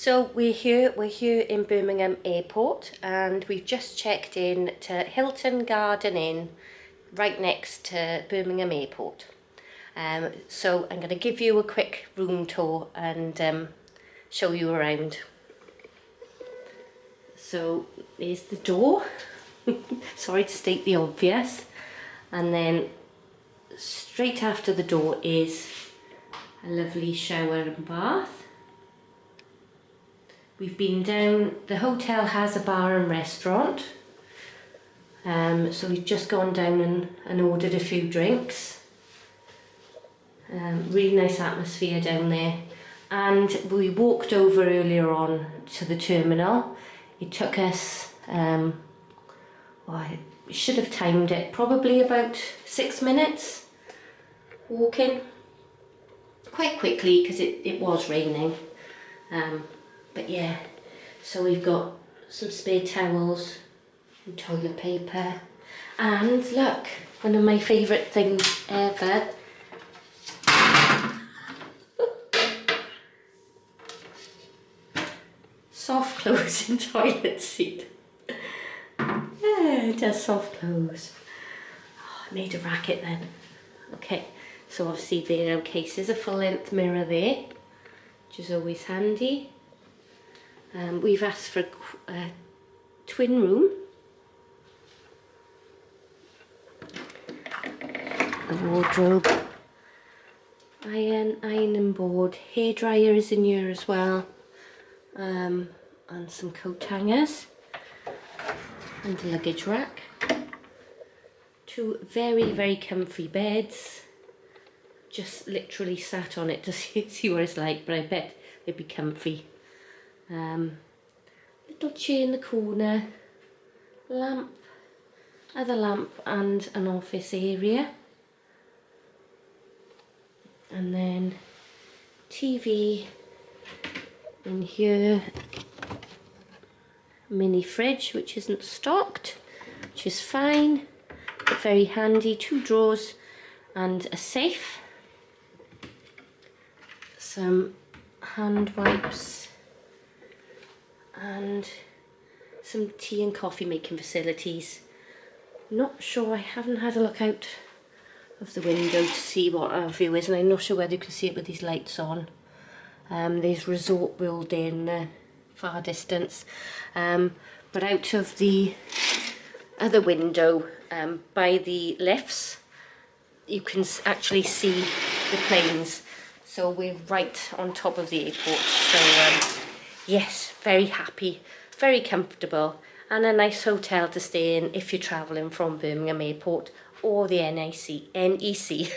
So we're here in Birmingham Airport, and we've just checked in to Hilton Garden Inn right next to Birmingham Airport. So I'm going to give you a quick room tour and show you around. So there's the door. Sorry to state the obvious. And then straight after the door is a lovely shower and bath. We've been down, the hotel has a bar and restaurant, so we've just gone down and ordered a few drinks. Really nice atmosphere down there, and we walked over earlier on to the terminal. It took us, well, I should have timed it, probably about 6 minutes walking, quite quickly because it was raining. But yeah, so we've got some spare towels and toilet paper, and look, one of my favourite things ever. Soft close and toilet seat. Yeah, it does soft close. Oh, I made a racket then. Okay, so obviously there are cases, a full length mirror there, which is always handy. We've asked for a twin room. The wardrobe, ironing board, hairdryer is in here as well, and some coat hangers, and the luggage rack. Two very comfy beds. Just literally sat on it to see what it's like, but I bet they'd be comfy. Little chair in the corner, lamp, other lamp, and an office area, and then TV in here, mini fridge which isn't stocked, which is fine but very handy, 2 drawers and a safe, some hand wipes, and some tea and coffee making facilities. Not sure, I haven't had a look out of the window to see what our view is, and I'm not sure whether you can see it with these lights on. There's Resort World in the far distance, but out of the other window by the lifts you can actually see the planes, so we're right on top of the airport. So yes, very happy, very comfortable, and a nice hotel to stay in if you're travelling from Birmingham Airport or the NEC.